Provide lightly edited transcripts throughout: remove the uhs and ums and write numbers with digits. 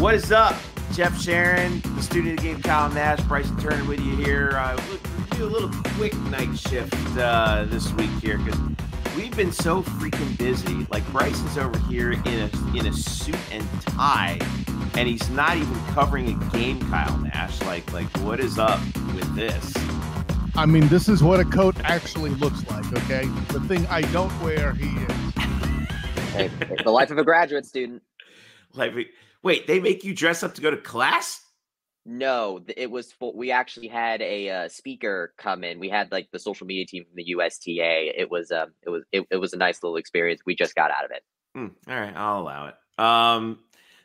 What is up? Jeff Sharon, the student of the game, Kyle Nash, Bryson Turner with you here. We'll do a little quick night shift this week here because we've been so freaking busy. Like Bryson's over here in a suit and tie, and he's not even covering a game, Kyle Nash. Like what is up with this? I mean, this is what a coat actually looks like, okay? The thing I don't wear, he is. Hey, the life of a graduate student. Wait, they make you dress up to go to class? No, it was full. We actually had a speaker come in. We had like the social media team from the USTA. It was a nice little experience. We just got out of it. All right, I'll allow it. All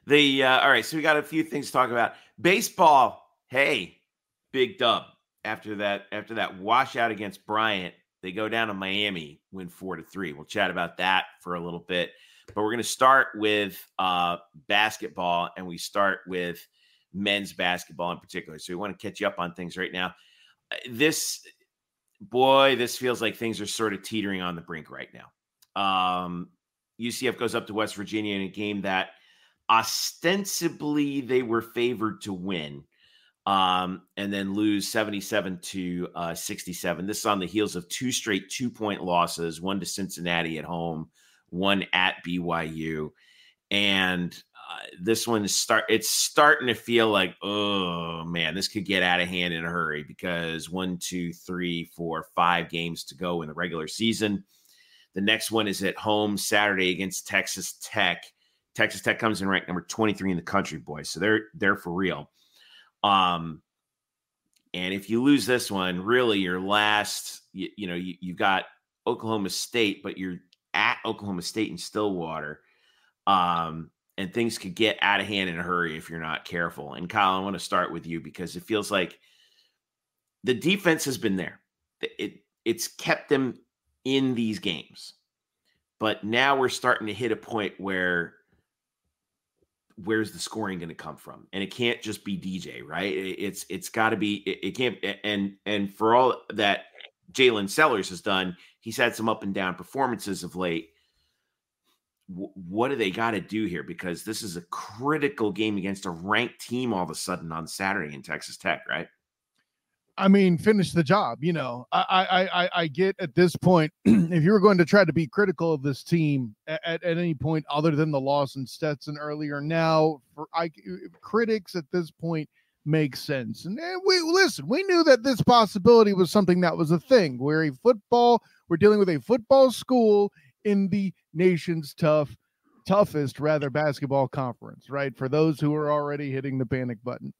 right, so we got a few things to talk about. Baseball, hey, big dub after that washout against Bryant. They go down to Miami, win 4-3. We'll chat about that for a little bit. But we're going to start with basketball, and we start with men's basketball in particular. So we want to catch you up on things right now. This feels like things are sort of teetering on the brink right now. UCF goes up to West Virginia in a game that ostensibly they were favored to win, and then lose 77-67. This is on the heels of two straight 2-point losses, one to Cincinnati at home, one at BYU. And this one is starting to feel like, oh man, this could get out of hand in a hurry because 1, 2, 3, 4, 5 games to go in the regular season. The next one is at home Saturday against Texas Tech. Texas Tech comes in ranked number 23 in the country, boys. So they're for real. And if you lose this one, really your last, you've got Oklahoma State, but you're at Oklahoma State in Stillwater. And things could get out of hand in a hurry if you're not careful. And Kyle, I want to start with you because it feels like the defense has been there. It's kept them in these games. But now we're starting to hit a point where's the scoring going to come from? And it can't just be DJ, right? It's got to be, it can't. And for all that Jalen Sellers has done, he's had some up and down performances of late. What do they got to do here? Because this is a critical game against a ranked team all of a sudden on Saturday in Texas Tech, right? I mean, finish the job. I get at this point, if you were going to try to be critical of this team at any point other than the loss in Stetson earlier, now critics at this point make sense. And we knew that this possibility was something that was a thing. We're dealing with a football school in the nation's toughest basketball conference, right? For those who are already hitting the panic button.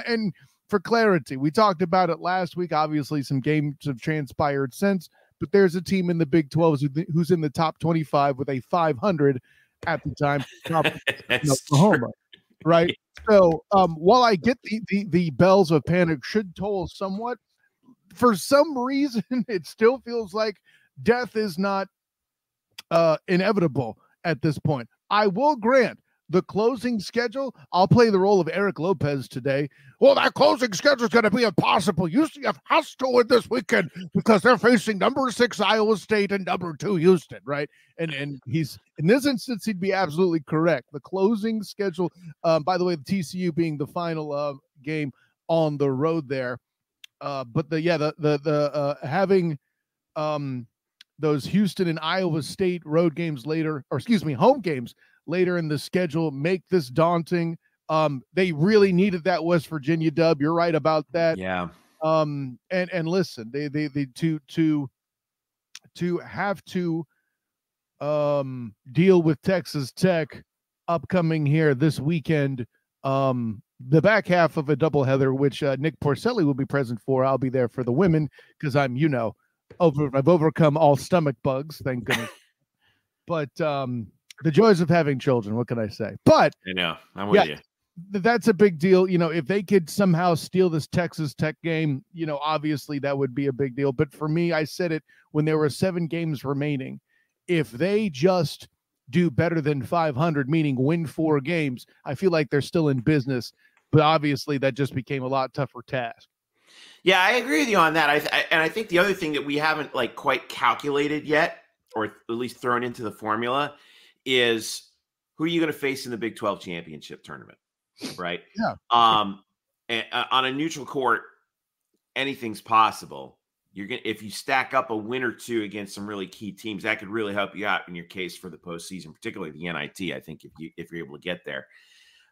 And for clarity, we talked about it last week. Obviously, some games have transpired since, but there's a team in the Big 12 who's in the top 25 with a 500 at the time, Oklahoma, right? So while I get the bells of panic should toll somewhat, for some reason, it still feels like death is not inevitable at this point. I will grant the closing schedule. I'll play the role of Eric Lopez today. Well, that closing schedule is going to be impossible. UCF has to win this weekend because they're facing number 6 Iowa State and number 2 Houston, right? And he's in this instance, he'd be absolutely correct. The closing schedule, by the way, the TCU being the final game on the road there. But having those Houston and Iowa State road games later, home games later in the schedule make this daunting. They really needed that West Virginia dub. You're right about that. Yeah. And listen, they to have to deal with Texas Tech upcoming here this weekend. The back half of a doubleheader, which Nick Porcelli will be present for. I'll be there for the women because I'm, I've overcome all stomach bugs, thank goodness. But the joys of having children, what can I say? But I know, I'm with you. That's a big deal. If they could somehow steal this Texas Tech game, obviously that would be a big deal. But for me, I said it when there were 7 games remaining. If they just do better than 500, meaning win 4 games, I feel like they're still in business. But obviously that just became a lot tougher task. Yeah, I agree with you on that. I think the other thing that we haven't quite calculated yet, or at least thrown into the formula, is who are you going to face in the Big 12 championship tournament? right? Yeah. And, on a neutral court, anything's possible. If you stack up a win or two against some really key teams, that could really help you out in your case for the postseason, particularly the NIT. I think if you're able to get there.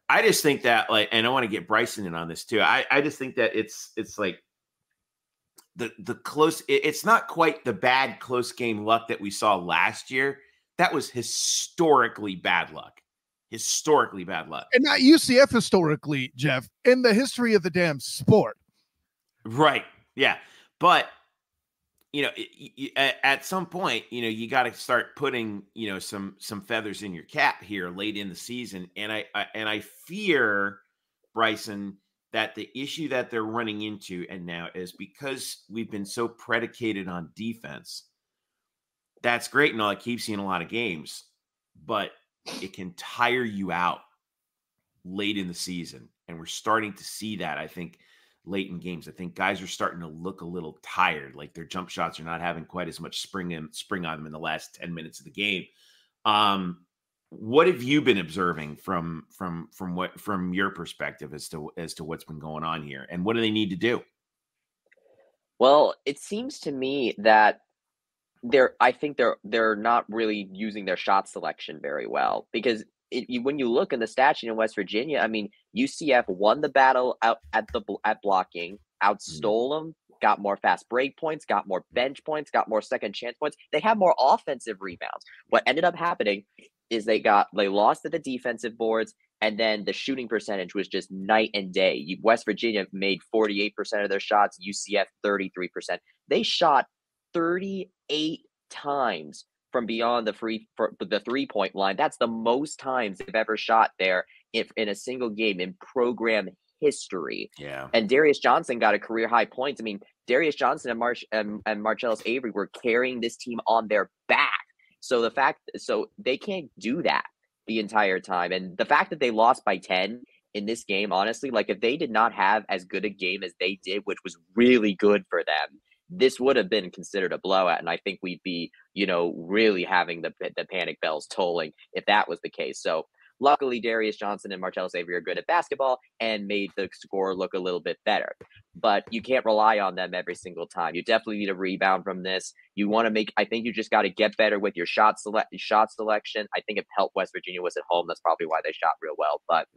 I just think that, like, and I want to get Bryson in on this too. I just think that it's like the close. It's not quite the bad close game luck that we saw last year. That was historically bad luck. Historically bad luck. And not UCF historically, Jeff, in the history of the damn sport. Right. Yeah. But, at some point, you got to start putting, some feathers in your cap here late in the season. And I fear, Bryson, that the issue that they're running into and now is because we've been so predicated on defense. That's great and all. It keeps you in a lot of games, but it can tire you out late in the season. And we're starting to see that, I think, late in games. I think guys are starting to look a little tired, like their jump shots are not having quite as much spring on them in the last 10 minutes of the game. What have you been observing from your perspective as to what's been going on here, and what do they need to do? Well, it seems to me that I think they're not really using their shot selection very well, because when you look in the stats in West Virginia, I mean, UCF won the battle out at blocking, outstole them, got more fast break points, got more bench points, got more second chance points. They had more offensive rebounds. What ended up happening is they lost at the defensive boards, and then the shooting percentage was just night and day. West Virginia made 48% of their shots, UCF 33%. They shot 38 times from beyond the 3-point line. That's the most times they've ever shot there in a single game in program history. Yeah. And Darius Johnson got a career high points. I mean, Darius Johnson and Marcellus Avery were carrying this team on their back. So they can't do that the entire time. And the fact that they lost by 10 in this game, honestly, like if they did not have as good a game as they did, which was really good for them, this would have been considered a blowout. And I think we'd be, really having the panic bells tolling if that was the case. So luckily, Darius Johnson and Marcellus Avery are good at basketball and made the score look a little bit better. But you can't rely on them every single time. You definitely need a rebound from this. I think you just got to get better with your shot selection. I think it helped West Virginia was at home. That's probably why they shot real well. But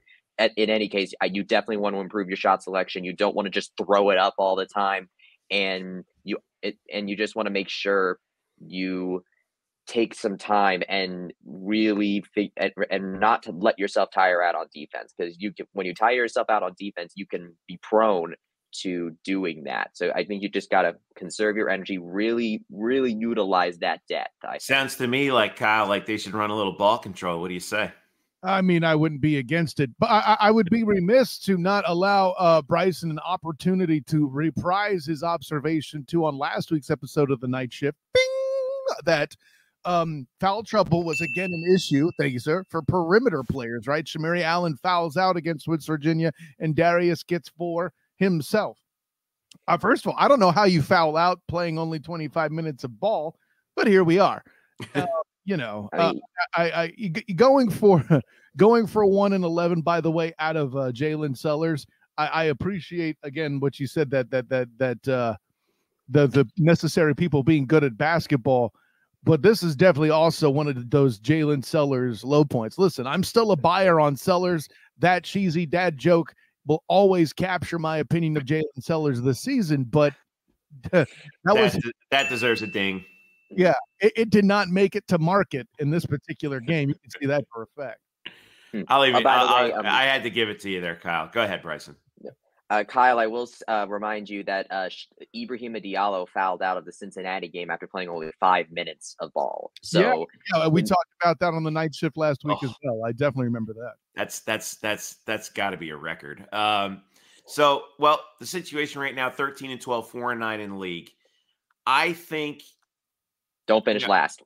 in any case, you definitely want to improve your shot selection. You don't want to just throw it up all the time. And you just want to make sure you take some time and really and not to let yourself tire out on defense, because when you tire yourself out on defense, you can be prone to doing that. So I think you just got to conserve your energy, really, really utilize that depth. Sounds to me like, Kyle, like they should run a little ball control. What do you say? I mean, I wouldn't be against it, but I would be remiss to not allow Bryson an opportunity to reprise his observation too on last week's episode of the Night Shift. Bing! That foul trouble was again an issue. Thank you, sir. For perimeter players, right? Shamiri Allen fouls out against West Virginia, and Darius gets 4 himself. First of all, I don't know how you foul out playing only 25 minutes of ball, but here we are. Going for 1 and 11, by the way, out of Jalen Sellers. I appreciate again what you said that the necessary people being good at basketball, but this is definitely also one of those Jalen Sellers low points. Listen, I'm still a buyer on Sellers. That cheesy dad joke will always capture my opinion of Jalen Sellers this season, but that deserves a ding. Yeah, it did not make it to market in this particular game. You can see that for a fact. I had to give it to you there, Kyle. Go ahead, Bryson. Kyle, I will remind you that Ibrahima Diallo fouled out of the Cincinnati game after playing only 5 minutes of ball. So yeah, we talked about that on the Night Shift last week as well. I definitely remember that. That's got to be a record. The situation right now: 13-12, 4-9 in the league. I think. Don't finish last.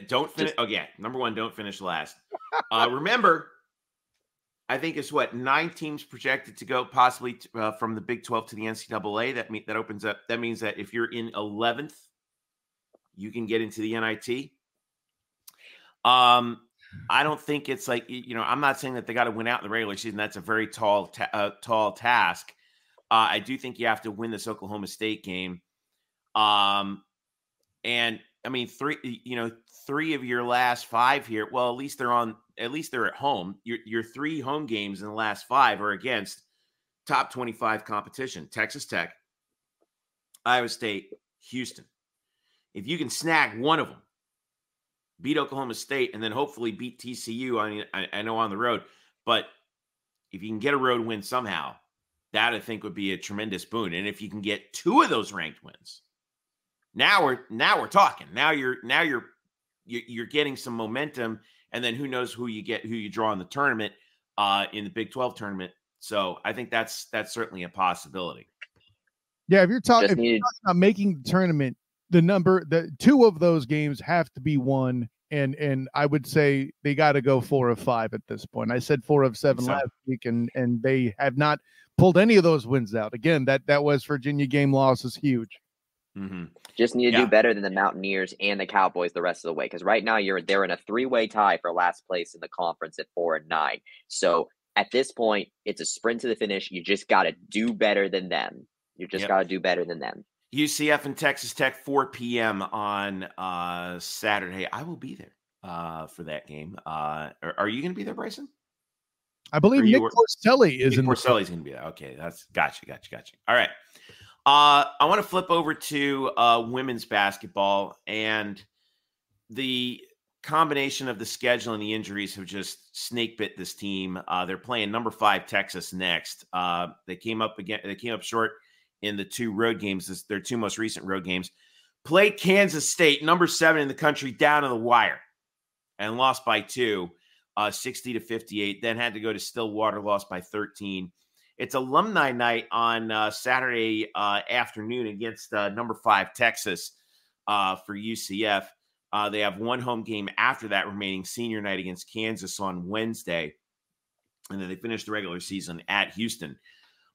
Don't finish. Number one, don't finish last. Remember, I think it's 9 teams projected to go possibly from the Big 12 to the NCAA. That opens up. That means that if you're in 11th, you can get into the NIT. I don't think it's like, I'm not saying that they got to win out in the regular season. That's a very tall task. I do think you have to win this Oklahoma State game. And I mean, three of your last five here. Well, at least they're at home. Your three home games in the last five are against top 25 competition: Texas Tech, Iowa State, Houston. If you can snag one of them, beat Oklahoma State, and then hopefully beat TCU. I mean, I know on the road, but if you can get a road win somehow, that I think would be a tremendous boon. And if you can get two of those ranked wins, now we're talking. Now you're getting some momentum, and then who knows who you draw in the tournament, in the Big 12 tournament. So I think that's certainly a possibility. Yeah, if you're talking about making the tournament, the two of those games have to be won, and I would say they got to go 4 of 5 at this point. I said 4 of 7 last week, and they have not pulled any of those wins out. Again, that West Virginia game loss is huge. Mm-hmm. Just need to do better than the Mountaineers and the Cowboys the rest of the way, because right now they're in a 3-way tie for last place in the conference at 4-9. So at this point, it's a sprint to the finish. You just got to do better than them. Got to do better than them. UCF and Texas Tech, 4 p.m. on Saturday. I will be there for that game. Are you going to be there, Bryson? I believe Nick Porcelli is in. Porcelli's going to be there. Okay, that's gotcha. All right. I want to flip over to women's basketball, and the combination of the schedule and the injuries have just snake bit this team. They're playing number 5 Texas next. They came up short in the 2 road games. Their 2 most recent road games. Played Kansas State, number 7 in the country, down to the wire, and lost by 2, 60-58. Then had to go to Stillwater, lost by 13. It's alumni night on Saturday afternoon against number 5 Texas for UCF. They have 1 home game after that remaining, senior night against Kansas on Wednesday. And then they finish the regular season at Houston.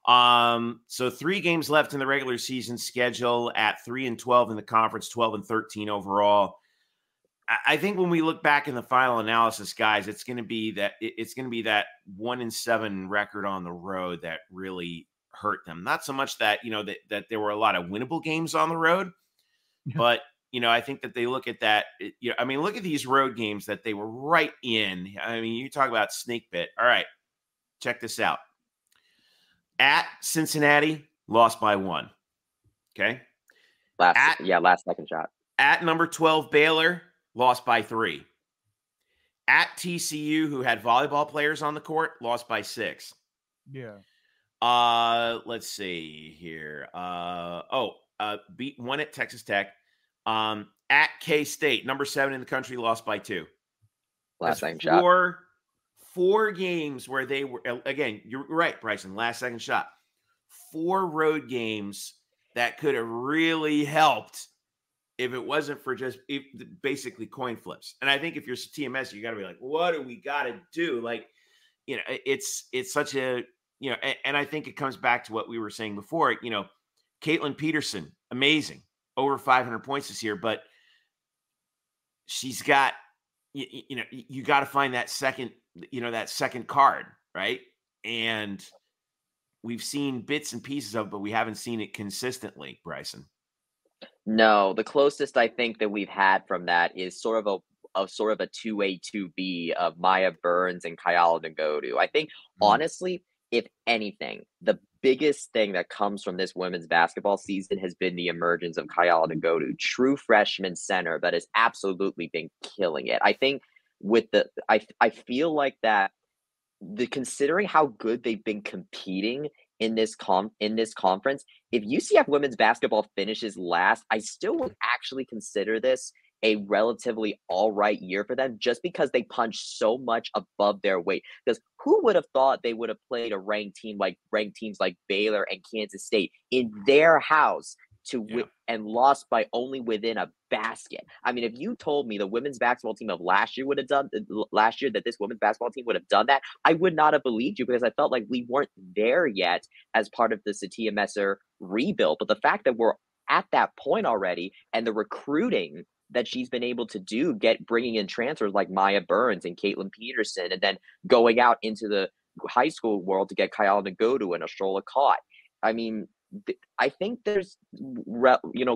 So 3 games left in the regular season schedule at 3-12 in the conference, 12-13 overall. I think when we look back in the final analysis, guys, it's going to be that 1-7 record on the road that really hurt them. Not so much that, that there were a lot of winnable games on the road, but, I think that they look at that. Look at these road games that they were right in. I mean, you talk about snake bit. All right, check this out. At Cincinnati, lost by 1. Okay. Last second shot. At number 12 Baylor, lost by 3. At TCU, who had volleyball players on the court, lost by 6. Yeah. Let's see here. Beat 1 at Texas Tech. At K-State, number 7 in the country, lost by 2. Last second shot. 4 games where they were, again, you're right, Bryson, last second shot. 4 road games that could have really helped if it wasn't for just basically coin flips. And I think if you're TMS, you got to be like, what do we got to do? Like, it's such a, and I think it comes back to what we were saying before, Caitlin Peterson, amazing, over 500 points this year, but she's got, you got to find that second card, right? And we've seen bits and pieces of it, but we haven't seen it consistently, Bryson. No, the closest I think that we've had from that is sort of a 2A, 2B of Maya Burns and Kayala Ngodu. I think, honestly, if anything, the biggest thing that comes from this women's basketball season has been the emergence of Kayala Ngodu, true freshman center that has absolutely been killing it. I think I feel like that considering how good they've been competing in this conference, if UCF women's basketball finishes last, I still would actually consider this a relatively all right year for them, just because they punched so much above their weight. Because who would have thought they would have played a ranked teams like Baylor and Kansas State in their house and lost by only within a basket? I mean, if you told me the women's basketball team of last year that this women's basketball team would have done that, I would not have believed you, because I felt like we weren't there yet as part of the Satya Messer rebuild. But the fact that we're at that point already, and the recruiting that she's been able to do, bringing in transfers like Maya Burns and Caitlin Peterson, and then going out into the high school world to get Kyle Nagodu and Astrola Cott. I mean, I think there's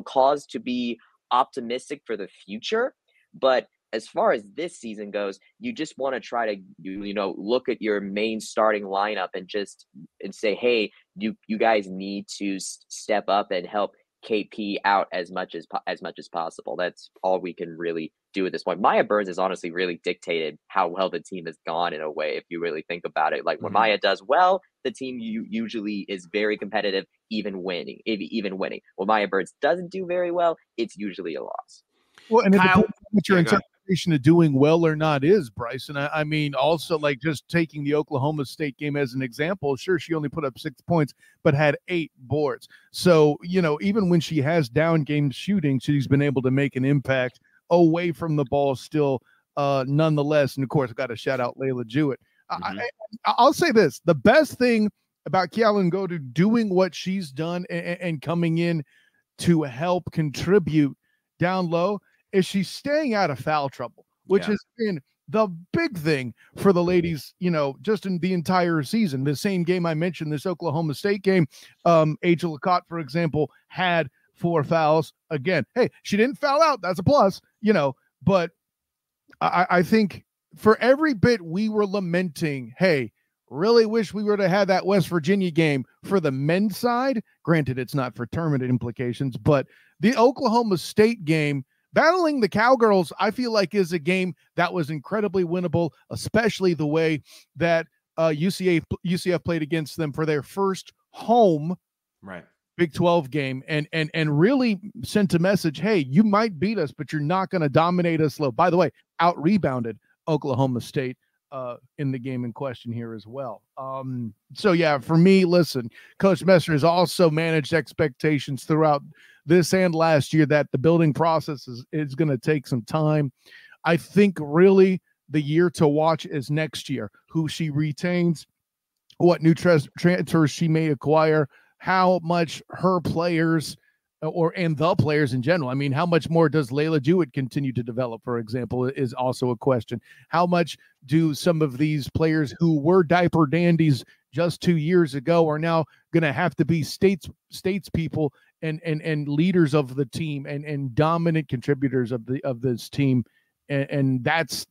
cause to be optimistic for the future, but as far as this season goes, you just want to try to look at your main starting lineup and say, hey, you guys need to step up and help KP out as much as possible. That's all we can really do at this point. Maya Burns has honestly really dictated how well the team has gone in a way, if you really think about it. Like when Maya does well, the team usually is very competitive, even winning. When Maya Burns doesn't do very well, it's usually a loss. Well, and Kyle, what your interpretation of doing well or not is, Bryson. I mean, also like just taking the Oklahoma State game as an example, sure, she only put up 6 points, but had 8 boards. So, even when she has down game shooting, she's been able to make an impact away from the ball still, nonetheless. And of course, I got to shout out Layla Jewett. I'll say this: the best thing about Kyle Nagodu doing what she's done and coming in to help contribute down low is she's staying out of foul trouble, which has been the big thing for the ladies, just in the entire season. The same game I mentioned, this Oklahoma State game, Angela Cott, for example, had 4 fouls. Again, hey, she didn't foul out. That's a plus, but I think for every bit we were lamenting, hey, really wish we would have had that West Virginia game for the men's side. Granted, it's not for tournament implications, but the Oklahoma State game, battling the Cowgirls, I feel like is a game that was incredibly winnable, especially the way that UCF played against them for their first home Big 12 game and really sent a message, hey, you might beat us, but you're not going to dominate us low. By the way, out-rebounded Oklahoma State in the game in question here as well. So, yeah, for me, listen, Coach Messer has also managed expectations throughout this and last year that the building process is going to take some time. I think really the year to watch is next year, who she retains, what new transfers she may acquire, how much her players and the players in general. I mean, how much more does Layla Jewett continue to develop, for example, is also a question. How much do some of these players who were diaper dandies just 2 years ago are now going to have to be statespeople and leaders of the team and dominant contributors of this team, and that's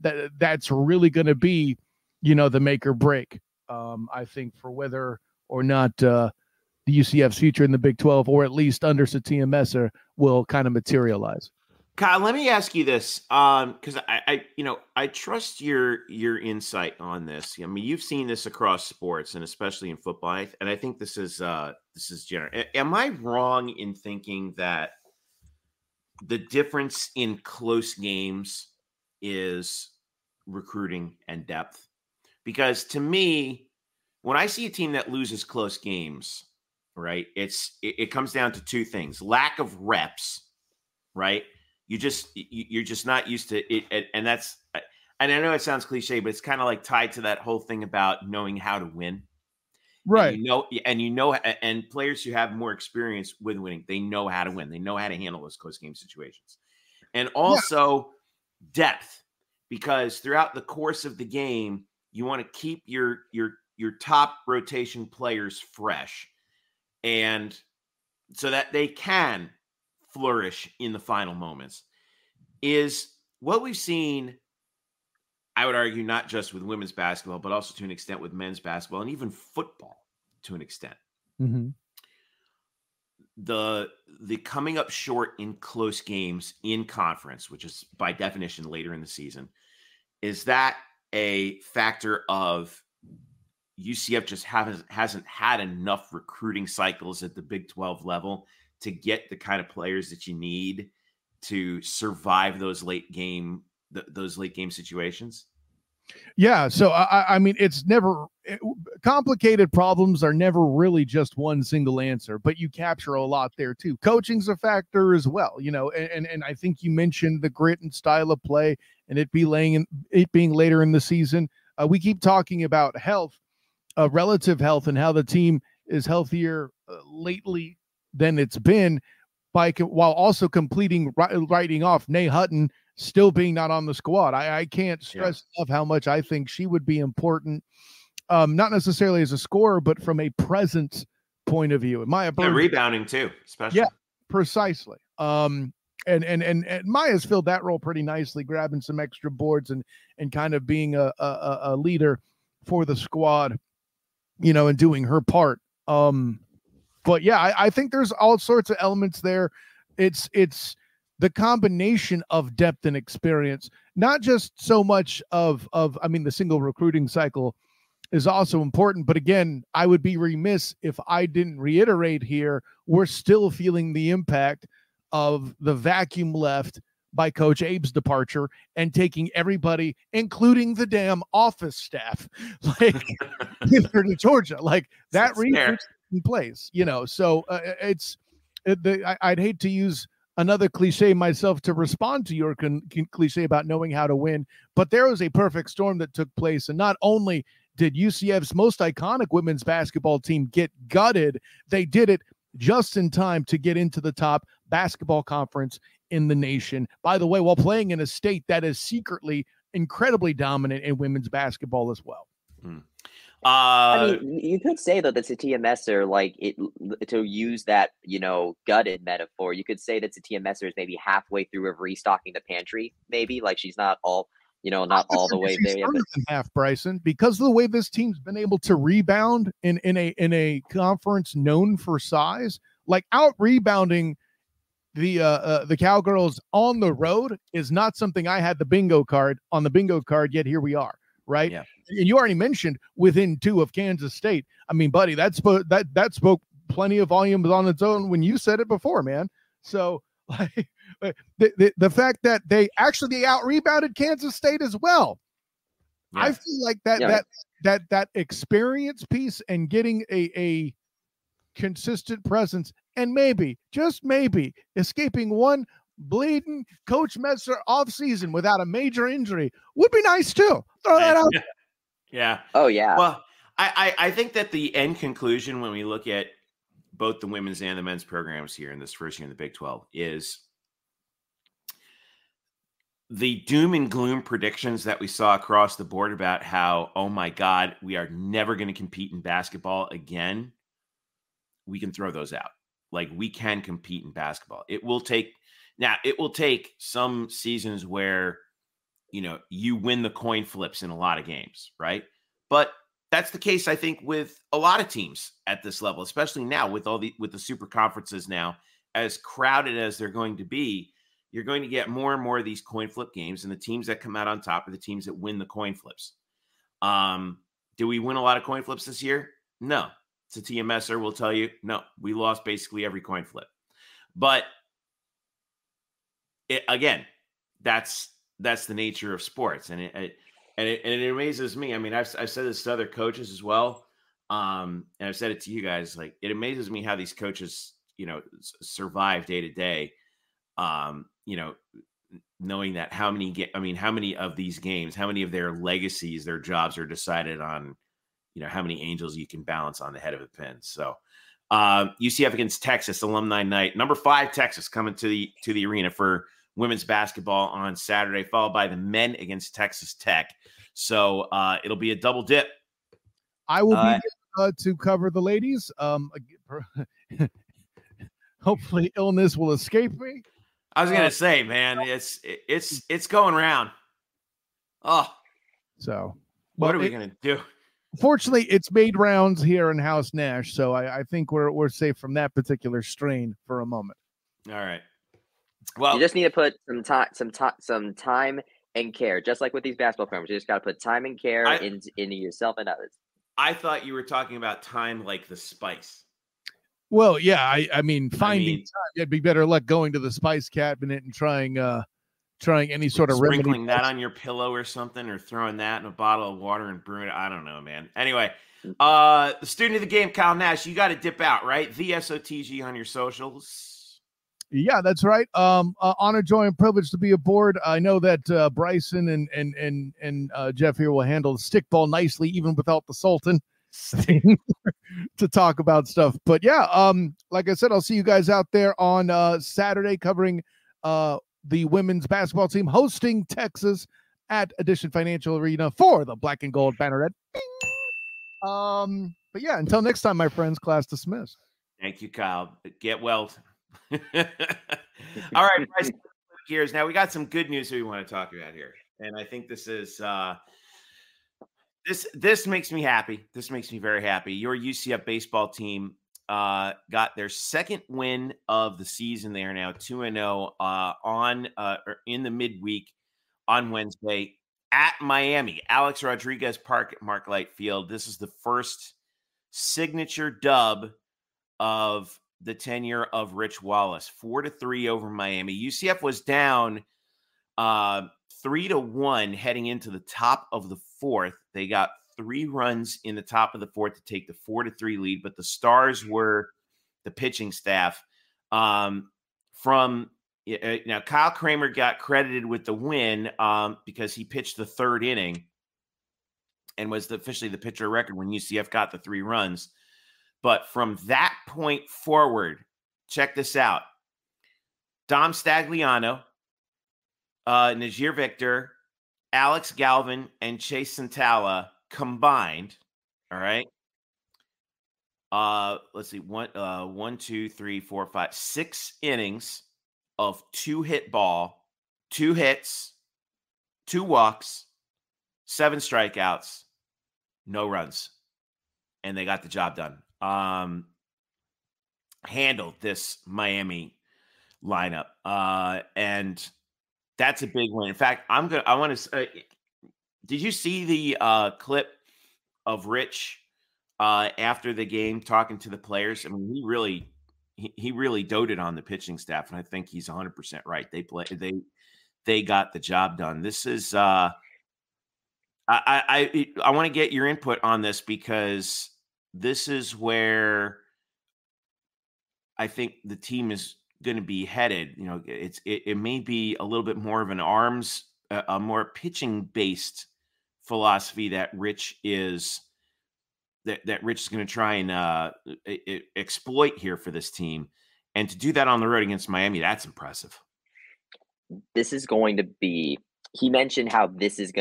really going to be, the make or break. I think for whether or not the UCF's future in the Big 12, or at least under Satia Messer, will kind of materialize. Kyle, let me ask you this, because I trust your insight on this. I mean, you've seen this across sports and especially in football, and I think this is general. Am I wrong in thinking that the difference in close games is recruiting and depth? Because to me, when I see a team that loses close games, right, it comes down to 2 things: lack of reps, right? You're just not used to it, and that's. And I know it sounds cliche, but it's kind of like tied to that whole thing about knowing how to win, right? And players who have more experience with winning, they know how to win. They know how to handle those close game situations, and also depth, because throughout the course of the game, you want to keep your top rotation players fresh, and so that they can flourish in the final moments. Is what we've seen, I would argue, not just with women's basketball, but also to an extent with men's basketball and even football to an extent. Mm-hmm. The coming up short in close games in conference, which is by definition later in the season, is that a factor of UCF just hasn't had enough recruiting cycles at the Big 12 level to get the kind of players that you need to survive those late game situations? Yeah. So I mean, it's never complicated problems are never really just one single answer, but you capture a lot there too. Coaching's a factor as well, and I think you mentioned the grit and style of play and it being later in the season. We keep talking about health, relative health, and how the team is healthier lately than it's been. while also writing off Nay Hutton still being not on the squad. I can't stress enough how much I think she would be important, not necessarily as a scorer, but from a presence point of view. Maya Burns, rebounding too, especially. Yeah, precisely. And Maya's filled that role pretty nicely, grabbing some extra boards and kind of being a leader for the squad, and doing her part. But yeah, I think there's all sorts of elements there. It's the combination of depth and experience, not just so much of the single recruiting cycle is also important. But again, I would be remiss if I didn't reiterate here, we're still feeling the impact of the vacuum left by Coach Abe's departure and taking everybody, including the damn office staff, like to Georgia, like that research in place, So I'd hate to use another cliche myself to respond to your cliche about knowing how to win, but there was a perfect storm that took place, and not only did UCF's most iconic women's basketball team get gutted, they did it just in time to get into the top basketball conference in the nation. By the way, while playing in a state that is secretly incredibly dominant in women's basketball as well. I mean, you could say though that Satia Messer, to use that, gutted metaphor, you could say that Satia Messer is maybe halfway through of restocking the pantry, maybe, like she's not all, not all the way there. But half, Bryson, because of the way this team's been able to rebound in a conference known for size, like out rebounding the Cowgirls on the road is not something I had on the bingo card, yet here we are, right? Yeah. And you already mentioned within 2 of Kansas State. I mean, buddy, that spoke plenty of volumes on its own when you said it before, man. So like the fact that they out rebounded Kansas State as well. Yeah. I feel like that experience piece and getting a consistent presence and maybe, just maybe, escaping one bleeding Coach Messer off season without a major injury would be nice too. Throw that out. Yeah. Oh yeah. Well, I think that the end conclusion when we look at both the women's and the men's programs here in this first year in the Big 12 is the doom and gloom predictions that we saw across the board about how, oh my God, we are never going to compete in basketball again. We can throw those out. Like, we can compete in basketball. It will take some seasons where, you win the coin flips in a lot of games, right? But that's the case, I think, with a lot of teams at this level, especially now with the super conferences now, as crowded as they're going to be. You're going to get more and more of these coin flip games, and the teams that come out on top are the teams that win the coin flips. Do we win a lot of coin flips this year? No. Satia Messer will tell you, no, we lost basically every coin flip. But again, that's the nature of sports, and it amazes me. I mean, I've said this to other coaches as well, and I've said it to you guys. Like, it amazes me how these coaches, survive day to day. Knowing that how many of these games, how many of their legacies, their jobs are decided on, how many angels you can balance on the head of a pin. So UCF against Texas, alumni night, number 5, Texas coming to the arena for women's basketball on Saturday, followed by the men against Texas Tech. So it'll be a double dip. I will be to cover the ladies. Hopefully illness will escape me. I was going to say, man, it's going around. Oh, so what are we going to do? Fortunately, it's made rounds here in House Nash, so I think we're safe from that particular strain for a moment. All right. Well, you just need to put some time and care, just like with these basketball programs. You just got to put time and care into yourself and others. I thought you were talking about time like the spice. Well, yeah, I mean, finding time, it'd be better luck going to the spice cabinet and trying any sort of sprinkling remedy. That on your pillow or something, or throwing that in a bottle of water and brewing it. I don't know, man. Anyway, the student of the game, Kyle Nash, you got to dip out, right? The SOTG on your socials. Yeah, that's right. Honor, joy, and privilege to be aboard. I know that Bryson and Jeff here will handle the stickball nicely, even without the Sultan. to talk about stuff. But yeah, like I said, I'll see you guys out there on Saturday covering the women's basketball team hosting Texas at Edition Financial Arena for the Black and Gold Banneret. But yeah, until next time, my friends, class dismissed. Thank you, Kyle. Get well. All right, Bryson, gears. Now we got some good news that we want to talk about here, and I think this is this makes me happy. This makes me very happy. Your UCF baseball team got their second win of the season. They are now 2-0 on in the midweek on Wednesday at Miami, Alex Rodriguez Park at Marklight Field. This is the first signature dub of the tenure of Rich Wallace, 4-3 over Miami. UCF was down 3-1 heading into the top of the fourth. They got 3 runs in the top of the fourth to take the 4-3 lead, but the stars were the pitching staff. Now Kyle Kramer got credited with the win because he pitched the third inning and was officially the pitcher record when UCF got the 3 runs. But from that point forward, check this out. Dom Stagliano, Najir Victor, Alex Galvin, and Chase Santala combined. All right. Let's see. 1, 2, 3, 4, 5, 6 innings of 2-hit ball, 2 hits, 2 walks, 7 strikeouts, no runs. And they got the job done. Handled this Miami lineup. And that's a big win. In fact, I want to say, did you see the clip of Rich after the game talking to the players? I mean, he really doted on the pitching staff, and I think he's 100% right. They got the job done. This is I want to get your input on this, because this is where I think the team is going to be headed. You know, it may be a little bit more of an a more pitching based philosophy that Rich is going to try and exploit here for this team, and to do that on the road against Miami, that's impressive. This is going to be. He mentioned how this was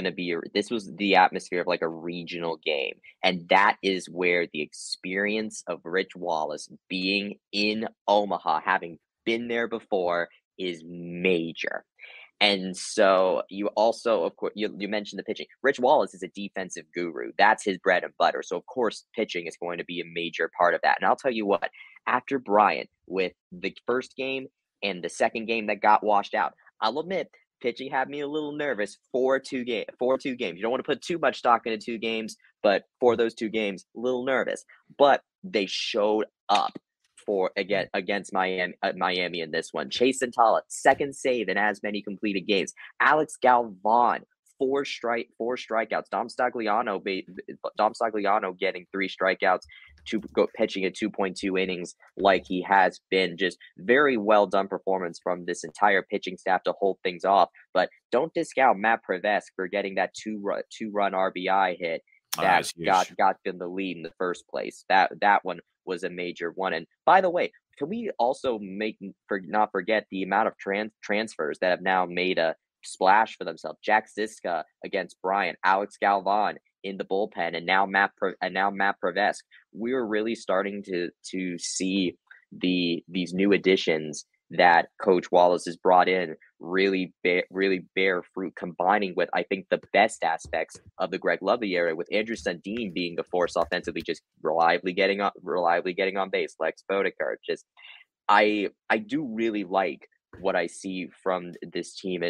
the atmosphere of like a regional game. And that is where the experience of Rich Wallace being in Omaha, having been there before, is major. And so you also, of course, you mentioned the pitching. Rich Wallace is a defensive guru. That's his bread and butter. So, of course, pitching is going to be a major part of that. And I'll tell you what, after Bryant, with the first game and the second game that got washed out, I'll admit, pitching had me a little nervous for 2 games. You don't want to put too much stock into 2 games, but for those 2 games, a little nervous. But they showed up against Miami in this one. Chase Santala, second save in as many completed games. Alex Galvan, 4 strikeouts. Dom Stagliano getting 3 strikeouts to go pitching at 2.2 innings like he has been. Just very well done performance from this entire pitching staff to hold things off. But don't discount Matt Prevesque for getting that 2-run RBI hit that got them the lead in the first place. That one was a major one. And by the way, can we also not forget the amount of transfers that have now made a splash for themselves? Jack Ziska against Bryant, Alex Galvan in the bullpen, and now Matt Prevesque. We're really starting to see these new additions that Coach Wallace has brought in really bear fruit, combining with, I think, the best aspects of the Greg Lovely era, with Andrew Sundin being the force offensively, just reliably getting on base. Lex Bodekar. Just I do really like what I see from this team.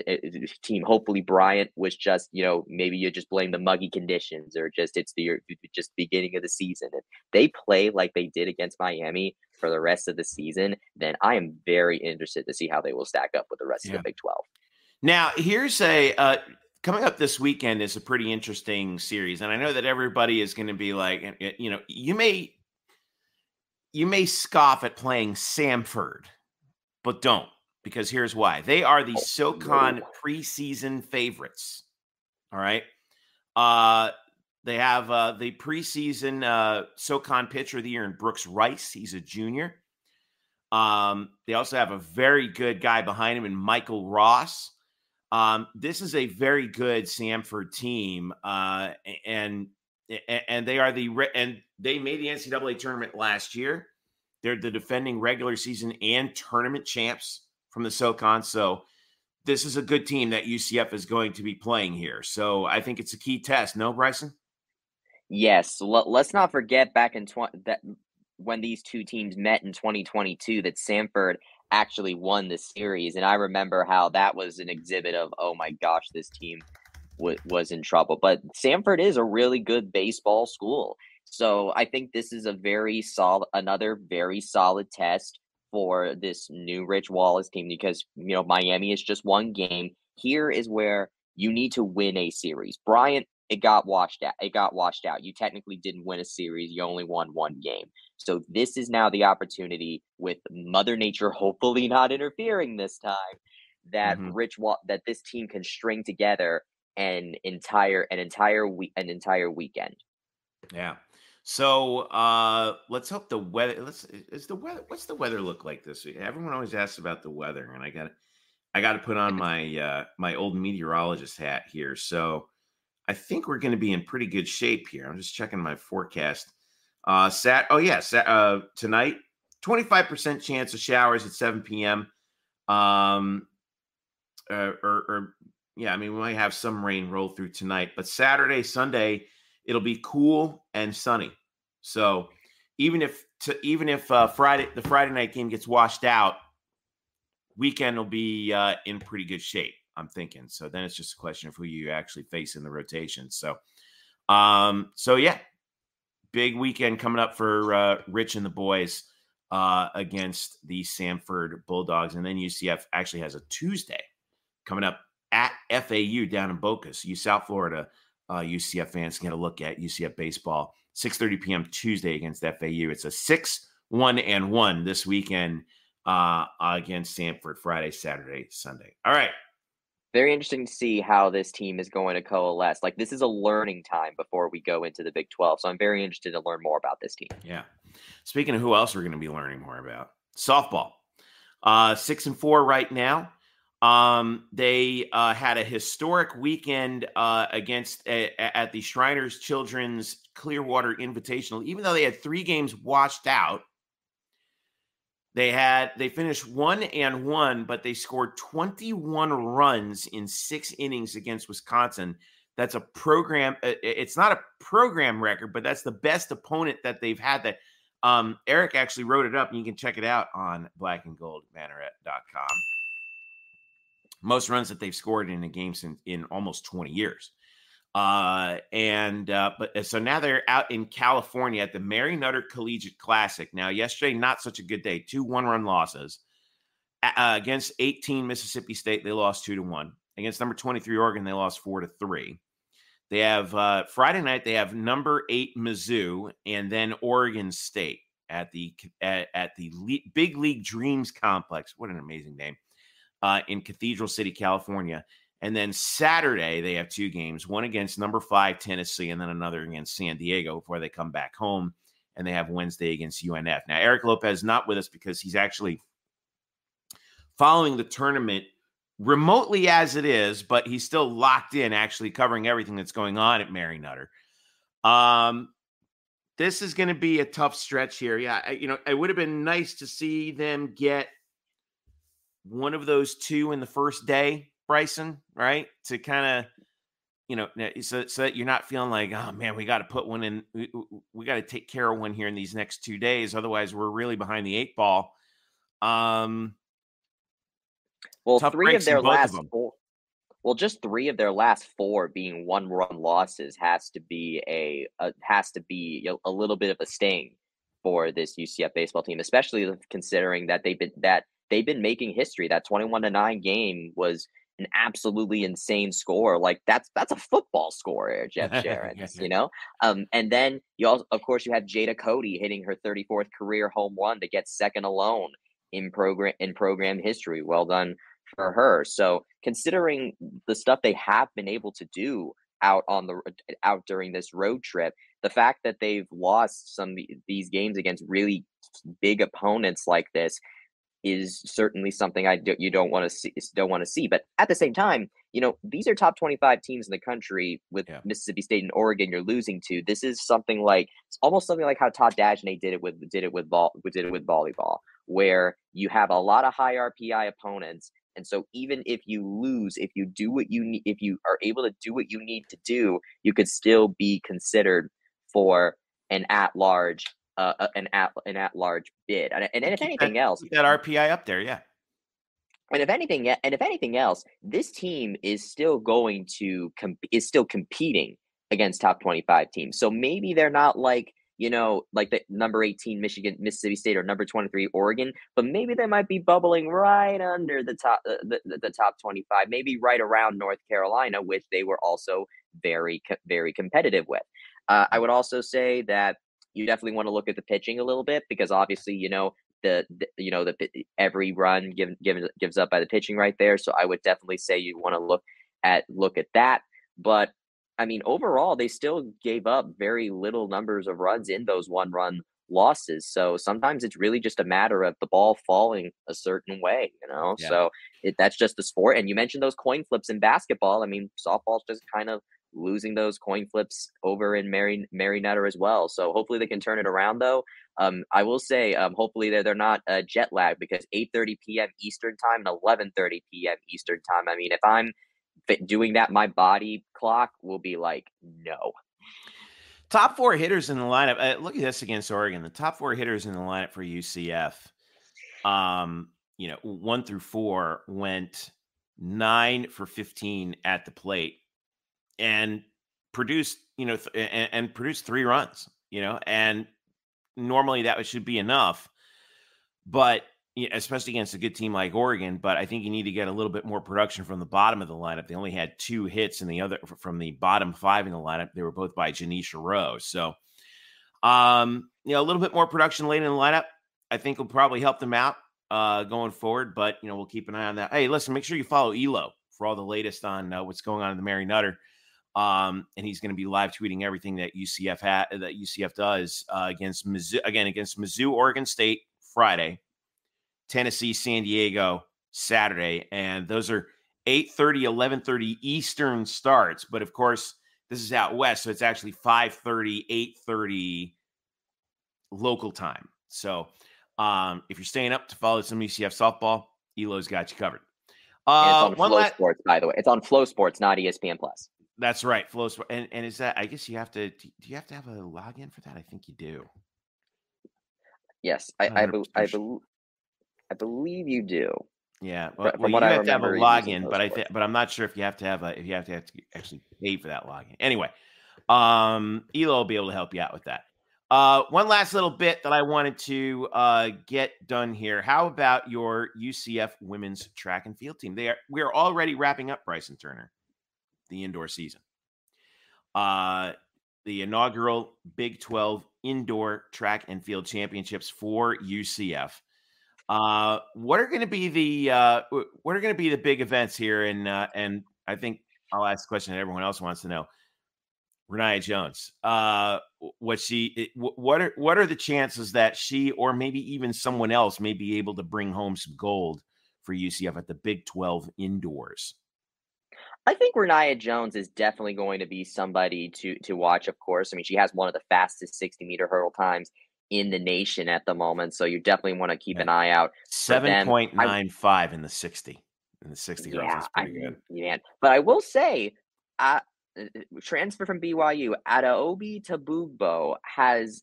Hopefully Bryant was just, maybe you just blame the muggy conditions, or just it's the beginning of the season. If they play like they did against Miami for the rest of the season, then I am very interested to see how they will stack up with the rest of the Big 12. Now, here's coming up this weekend is a pretty interesting series, and I know that everybody is going to be like, you may scoff at playing Samford, but don't. Because here's why. They are the SoCon preseason favorites. All right. They have the preseason SoCon Pitcher of the Year in Brooks Rice. He's a junior. They also have a very good guy behind him in Michael Ross. This is a very good Samford team, and they are and they made the NCAA tournament last year. They're the defending regular season and tournament champs from the SoCon. So this is a good team that UCF is going to be playing here. So I think it's a key test. No, Bryson? Yes. Let's not forget back in when these two teams met in 2022, that Samford actually won the series. And I remember how that was an exhibit of, oh my gosh, this team was in trouble. But Samford is a really good baseball school. So I think this is another very solid test for this new Rich Wallace team, because, Miami is just one game. Here is where you need to win a series. Bryant, it got washed out. You technically didn't win a series. You only won one game. So this is now the opportunity, with Mother Nature hopefully not interfering this time, that that this team can string together an entire weekend. Yeah. So let's hope the weather. What's the weather look like this week? Everyone always asks about the weather, and I got to put on my my old meteorologist hat here. So I think we're going to be in pretty good shape here. I'm just checking my forecast. Tonight, 25% chance of showers at 7 p.m. We might have some rain roll through tonight, but Saturday, Sunday, it'll be cool and sunny. So even if the Friday night game gets washed out, weekend will be in pretty good shape, I'm thinking. So then it's just a question of who you actually face in the rotation. So yeah, big weekend coming up for Rich and the boys against the Samford Bulldogs. And then UCF actually has a Tuesday coming up at FAU down in Boca. So you South Florida UCF fans can get a look at UCF baseball, 6:30 p.m. Tuesday against FAU. It's a 6-1-1 this weekend against Samford, Friday, Saturday, Sunday. All right. Very interesting to see how this team is going to coalesce. Like, this is a learning time before we go into the Big 12. So I'm very interested to learn more about this team. Yeah. Speaking of who else we're going to be learning more about, softball. 6-4 right now. They had a historic weekend against at the Shriners Children's Clearwater Invitational. Even though they had 3 games washed out, they finished 1-1, but they scored 21 runs in 6 innings against Wisconsin. That's a program. It's not a program record, but that's the best opponent that they've had. That Eric actually wrote it up, and you can check it out on blackandgoldbanneret.com. Most runs that they've scored in a game in almost 20 years. So now they're out in California at the Mary Nutter Collegiate Classic. Now, yesterday, not such a good day. 2 one-run losses. Against 18 Mississippi State, they lost 2-1. Against number 23 Oregon, they lost 4-3. They have Friday night, they have number 8 Mizzou and then Oregon State at the Big League Dreams Complex. What an amazing name. In Cathedral City, California. And then Saturday, they have 2 games, one against number 5 Tennessee and then another against San Diego before they come back home. And they have Wednesday against UNF. Now, Eric Lopez is not with us because he's actually following the tournament remotely as it is, but he's still locked in, actually covering everything that's going on at Mary Nutter. This is going to be a tough stretch here. Yeah, it would have been nice to see them get one of those 2 in the first day, Bryson, right? To kind of, so that you're not feeling like, oh man, we got to put one in. We got to take care of one here in these next 2 days. Otherwise, we're really behind the 8 ball. Well, 3 of their last 4. Well, just 3 of their last 4 being 1-run losses has to be a little bit of a sting for this UCF baseball team, especially considering that they've been making history. That 21-9 game was an absolutely insane score. Like that's a football score, Jeff Sharon. And then you also, of course, you have Jada Cody hitting her 34th career home run to get second alone in program history. Well done for her. So considering the stuff they have been able to do, out during this road trip. The fact that they've lost some of these games against really big opponents like this is certainly something you don't want to see. But at the same time, these are top 25 teams in the country with Mississippi State and Oregon you're losing to. This is almost something like how Todd Dagenais did it with volleyball, where you have a lot of high RPI opponents. And so even if you lose, if you are able to do what you need to do, you could still be considered for an at-large bid. And if anything else, keep that RPI up there, yeah. And if anything else, this team is still competing against top 25 teams. So maybe they're not like the number 18 Mississippi State or number 23 Oregon, but maybe they might be bubbling right under the top 25, maybe right around North Carolina, which they were also very, very competitive with. I would also say that you definitely want to look at the pitching a little bit, because obviously, every run gives up by the pitching right there. So I would definitely say you want to look at that. But I mean, overall, they still gave up very little numbers of runs in those 1-run losses. So sometimes it's really just a matter of the ball falling a certain way, Yeah. So that's just the sport. And you mentioned those coin flips in basketball. I mean, softball's just kind of losing those coin flips over in Mary Nutter as well. So hopefully they can turn it around, though. I will say, hopefully they're not jet lag, because 8:30 p.m. Eastern time and 11:30 p.m. Eastern time. I mean, if I'm doing that, my body clock will be like, no. Top 4 hitters in the lineup. Look at this against Oregon. The top 4 hitters in the lineup for UCF, 1 through 4 went 9 for 15 at the plate and produced, and produced 3 runs, and normally that should be enough, but especially against a good team like Oregon. But I think you need to get a little bit more production from the bottom of the lineup. They only had 2 hits from the bottom 5 in the lineup. They were both by Janisha Rowe. So, a little bit more production late in the lineup, I think will probably help them out going forward. But, we'll keep an eye on that. Hey, listen, make sure you follow Elo for all the latest on what's going on in the Mary Nutter. And he's going to be live tweeting everything that UCF does against Mizzou, Oregon State Friday, Tennessee, San Diego Saturday, and those are 8:30, 11:30 Eastern starts. But of course, this is out west, so it's actually 5:30, 8:30 local time. So if you're staying up to follow some UCF softball, Elo's got you covered. And it's on Flow Sports, by the way. It's on Flow Sports, not ESPN Plus. That's right, Flow Sports. And is that? I guess you have to. Do you have to have a login for that? I think you do. Yes, I believe you do. Yeah, well, you have to have a login, but I'm not sure if you have to have to actually pay for that login. Anyway, Elo will be able to help you out with that. One last little bit that I wanted to get done here. How about your UCF women's track and field team? We're already wrapping up, Bryson Turner, the indoor season. The inaugural Big 12 indoor track and field championships for UCF. What are going to be the big events here? And I think I'll ask the question that everyone else wants to know. Renaya Jones, what are the chances that she, or maybe even someone else, may be able to bring home some gold for UCF at the Big 12 indoors? I think Renaya Jones is definitely going to be somebody to watch, of course. I mean, she has one of the fastest 60-meter hurdle times in the nation at the moment, so you definitely want to keep an eye out. 7.95 in the 60. In the 60 hurdles, that's pretty good. Yeah, but I will say, transfer from BYU, Adaobi Tabugbo has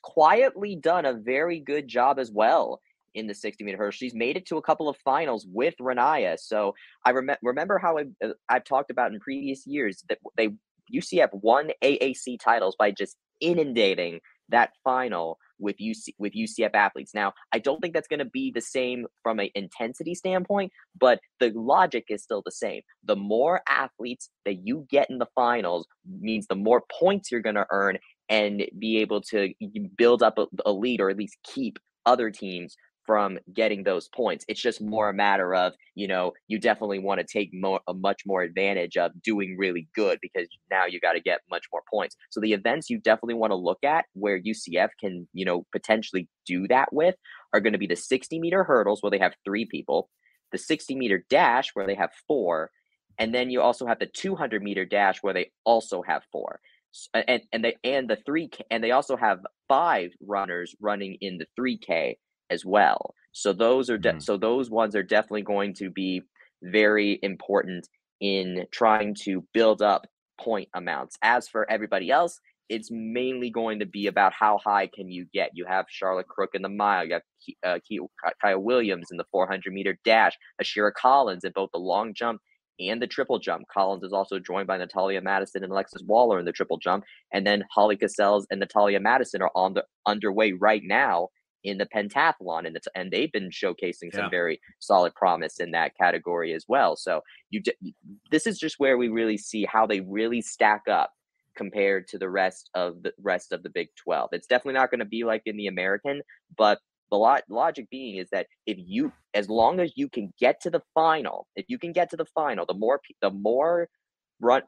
quietly done a very good job as well in the 60-meter hurdle. She's made it to a couple of finals with Renaya. So I remember how I've talked about in previous years that UCF won AAC titles by just inundating that final with UCF athletes. Now, I don't think that's going to be the same from an intensity standpoint, but the logic is still the same. The more athletes that you get in the finals means the more points you're going to earn and be able to build up a lead, or at least keep other teams from getting those points. It's just more a matter of, you definitely want to take a much more advantage of doing really good, because now you got to get much more points. So the events you definitely want to look at where UCF can, potentially do that with are going to be the 60-meter hurdles, where they have 3 people, the 60-meter dash, where they have 4, and then you also have the 200-meter dash, where they also have 4. The 3K, and they also have 5 runners running in the 3K as well. So those are so those ones are definitely going to be very important in trying to build up point amounts. As for everybody else, it's mainly going to be about how high can you get. You have Charlotte Crook in the mile. You have Kyle Williams in the 400-meter dash. Ashira Collins in both the long jump and the triple jump. Collins is also joined by Natalia Madison and Alexis Waller in the triple jump. And then Holly Cassels and Natalia Madison are underway right now in the pentathlon, and they've been showcasing some very solid promise in that category as well. So this is just where we really see how they really stack up compared to the rest of the Big 12. It's definitely not going to be like in the American, but the logic being is that as long as you can get to the final, the more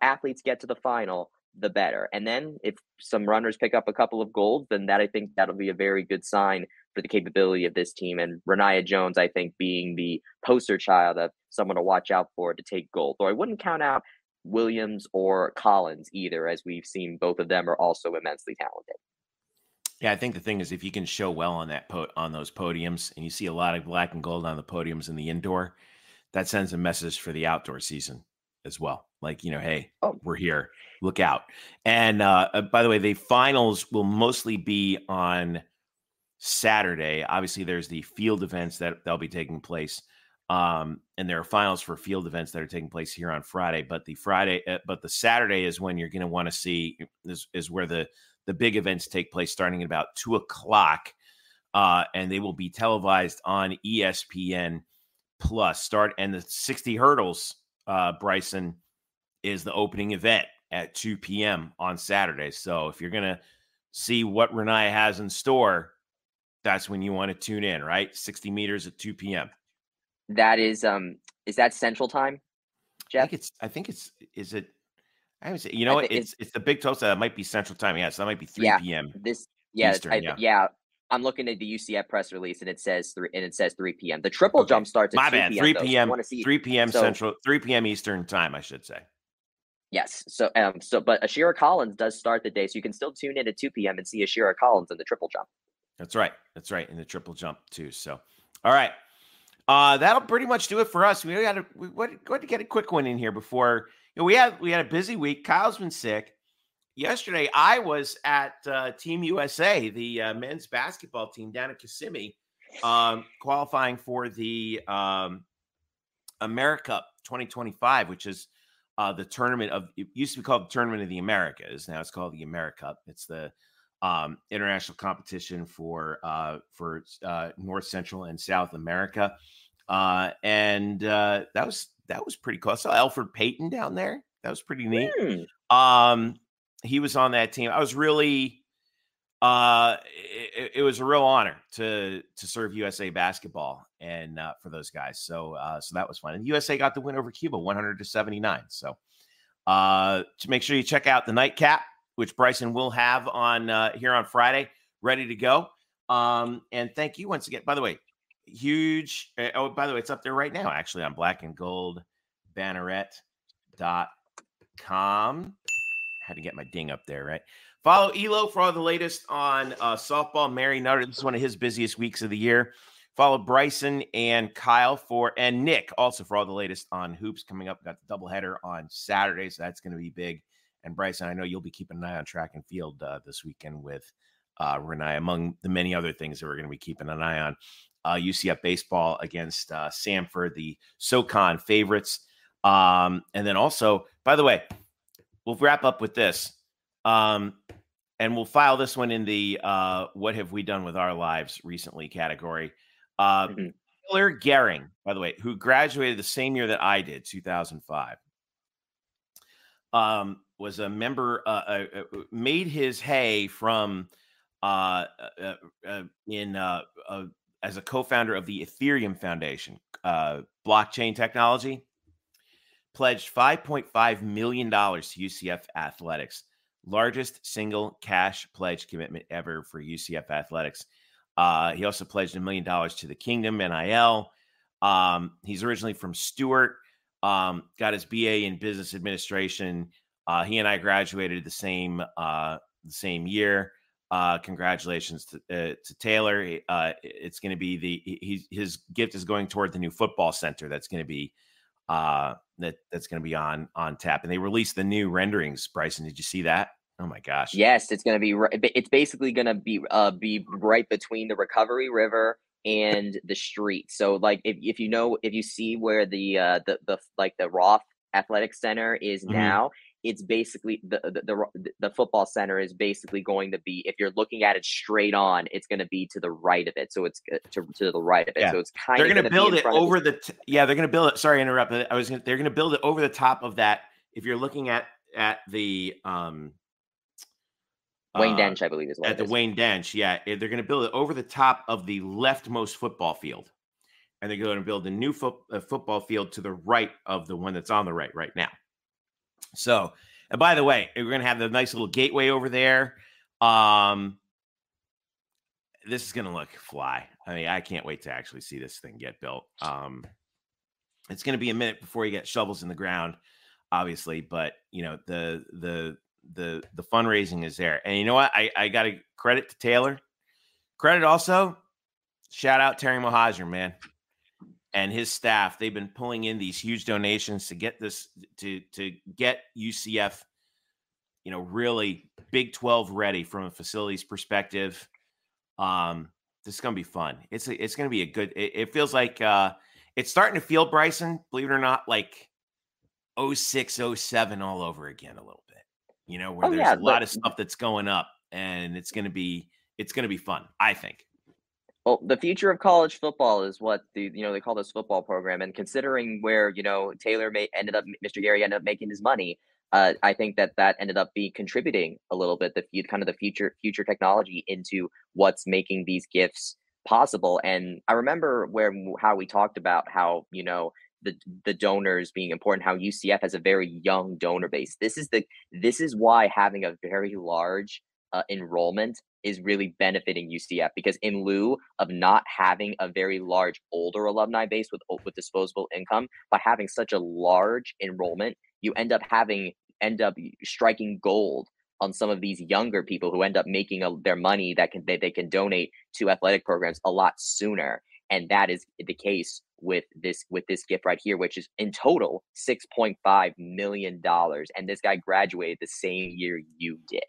athletes get to the final, the better. And then if some runners pick up a couple of golds, then I think that'll be a very good sign for the capability of this team. And Renaya Jones, I think, being the poster child of someone to watch out for to take gold. Though I wouldn't count out Williams or Collins either, as we've seen both of them are also immensely talented. Yeah, I think the thing is, if you can show well on on those podiums, and you see a lot of black and gold on the podiums in the indoor, that sends a message for the outdoor season as well. Like, hey, we're here, look out. And by the way, the finals will mostly be on Saturday. Obviously, there's the field events that'll be taking place. And there are finals for field events that are taking place here on Friday. But the Saturday is when you're going to want to see is where the big events take place, starting at about 2:00, and they will be televised on ESPN Plus. And the 60 hurdles, Bryson, is the opening event at 2 p.m. on Saturday. So if you're gonna see what Renaya has in store, that's when you want to tune in, right? 60 meters at 2 p.m. That is that Central Time, Jeff? I think it's is it? I would say, it's the Big 12, so that might be Central Time. Yeah, so that might be 3 p.m. Eastern. I'm looking at the UCF press release, and it says 3 p.m. The triple jump starts at 2 p.m. 3 p.m. 3 p.m. So, Central, 3 p.m. Eastern Time, I should say. Yes. So but Ashira Collins does start the day, so you can still tune in at 2 p.m. and see Ashira Collins in the triple jump. That's right. In the triple jump too. So, all right. That'll pretty much do it for us. We want to get a quick one in here before we had a busy week. Kyle's been sick. Yesterday, I was at Team USA, the men's basketball team down at Kissimmee, qualifying for the AmeriCup 2025, which is the tournament it used to be called the Tournament of the Americas. Now it's called the AmeriCup. It's the international competition for North, Central, and South America. And that was pretty cool. I saw Alfred Payton down there. That was pretty neat. He was on that team. I was really, it was a real honor to serve USA basketball and for those guys. So that was fun. And USA got the win over Cuba, 100-79. So to make sure you check out the nightcap, which Bryson will have on here on Friday, ready to go. And thank you once again. By the way, huge. By the way, it's up there right now, actually, on blackandgoldbanneret.com. Had to get my ding up there, right? Follow Elo for all the latest on softball. Mary Nutter, this is one of his busiest weeks of the year. Follow Bryson and Kyle and Nick also for all the latest on hoops coming up. Got the doubleheader on Saturday, so that's going to be big. And Bryson, I know you'll be keeping an eye on track and field this weekend with Renaya, among the many other things that we're going to be keeping an eye on. UCF baseball against Samford, the SoCon favorites. And then also, by the way, we'll wrap up with this. And we'll file this one in the what have we done with our lives recently category. Taylor Gehring, by the way, who graduated the same year that I did, 2005. Was a member, made his hay from in as a co-founder of the Ethereum Foundation, blockchain technology, pledged $5.5 million to UCF athletics, largest single cash pledge commitment ever for UCF athletics. He also pledged $1 million to the Kingdom NIL. He's originally from Stewart, got his BA in business administration. He and I graduated the same year. Congratulations to Taylor. It's going to be his gift is going toward the new football center. That's going to be that's going to be on tap. And they released the new renderings. Bryson, did you see that? Oh my gosh. Yes, it's going to be. It's basically going to be right between the Recovery River and the street. So like if you see where the Roth Athletic Center is now, it's basically the football center is basically going to be, if you're looking at it straight on, it's going to be to the right of it. So it's to the right of it. Yeah. So it's kind of they're going to build it over the they're going to build it. Sorry to interrupt. They're going to build it over the top of that. If you're looking at the Wayne Dench, I believe is what at the Wayne Dench. Yeah, they're going to build it over the top of the leftmost football field, and they're going to build a new football field to the right of the one that's on the right now. So, and by the way, we're going to have the nice little gateway over there. This is going to look fly. I mean, I can't wait to actually see this thing get built. It's going to be a minute before you get shovels in the ground, obviously, but you know, the fundraising is there. And you know what? I got to credit to Taylor. Credit also, shout out Terry Mohajer, man, and his staff. They've been pulling in these huge donations to get this to get UCF, you know, really Big 12 ready from a facilities perspective. This is going to be fun. It's going to be a good, it feels like it's starting to feel, Bryson, believe it or not, like 06, 07 all over again a little bit, you know, where there's a lot of stuff that's going up, and it's going to be fun, I think. Well, the future of college football is what they call this football program. And considering where, Taylor Mr. Gary ended up making his money, I think that ended up contributing a little bit, the future technology into what's making these gifts possible. And I remember how we talked about how, the donors being important, how UCF has a very young donor base. This is why having a very large enrollment is really benefiting UCF, because in lieu of not having a very large older alumni base with disposable income, by having such a large enrollment, you end up striking gold on some of these younger people who end up making their money that they can donate to athletic programs a lot sooner. And that is the case with this gift right here, which is in total $6.5 million. And this guy graduated the same year you did.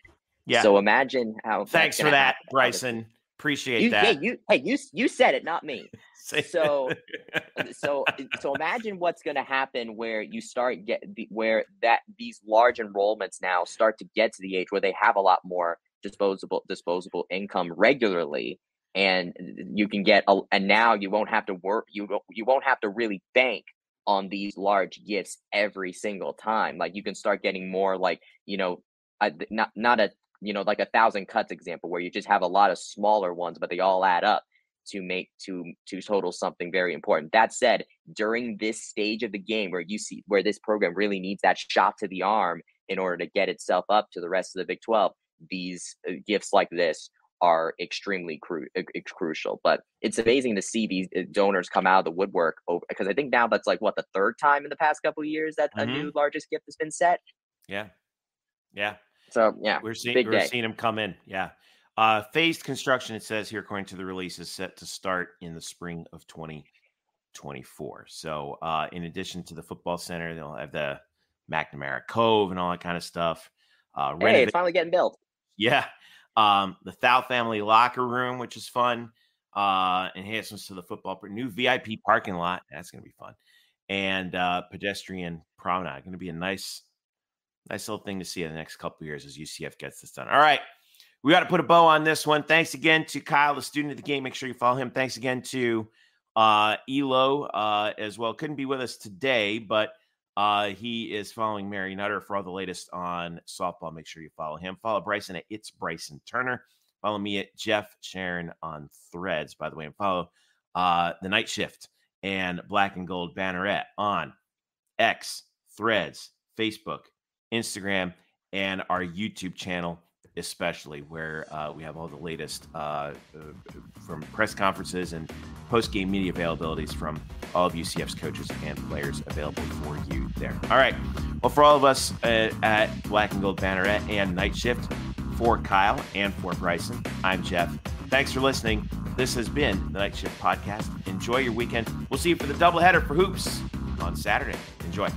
Yeah. So imagine how. Thanks for that, Bryson. Appreciate that. You said it, not me. So imagine what's going to happen where you start these large enrollments now start to get to the age where they have a lot more disposable income regularly, and you can get and now you won't have to work. You won't have to really bank on these large gifts every single time. Like you can start getting more like not a like 1,000 cuts example where you just have a lot of smaller ones, but they all add up to total something very important. That said, during this stage of the game where this program really needs that shot to the arm in order to get itself up to the rest of the Big 12, these gifts like this are extremely crucial. But it's amazing to see these donors come out of the woodwork, because I think now that's like the third time in the past couple of years that a new largest gift has been set. Yeah. So yeah, we're seeing them come in. Yeah. Phased construction, it says here, according to the release, is set to start in the spring of 2024. So in addition to the football center, they'll have the McNamara Cove and all that kind of stuff. It's finally getting built. Yeah. The Thou family locker room, which is fun. Enhancements to the football, new VIP parking lot. That's going to be fun. And pedestrian promenade. Going to be a nice little thing to see in the next couple of years as UCF gets this done. All right. We got to put a bow on this one. Thanks again to Kyle, the student of the game. Make sure you follow him. Thanks again to Elo as well. Couldn't be with us today, but he is following Mary Nutter for all the latest on softball. Make sure you follow him. Follow Bryson at It's Bryson Turner. Follow me at Jeff Sharon on Threads, by the way, and follow the Night Shift and Black and Gold Banneret on X, Threads, Facebook, Instagram, and our YouTube channel, especially, where we have all the latest from press conferences and post-game media availabilities from all of UCF's coaches and players available for you there. All right. Well, for all of us at Black and Gold Banneret and Night Shift, for Kyle and for Bryson, I'm Jeff. Thanks for listening. This has been the Night Shift Podcast. Enjoy your weekend. We'll see you for the doubleheader for Hoops on Saturday. Enjoy.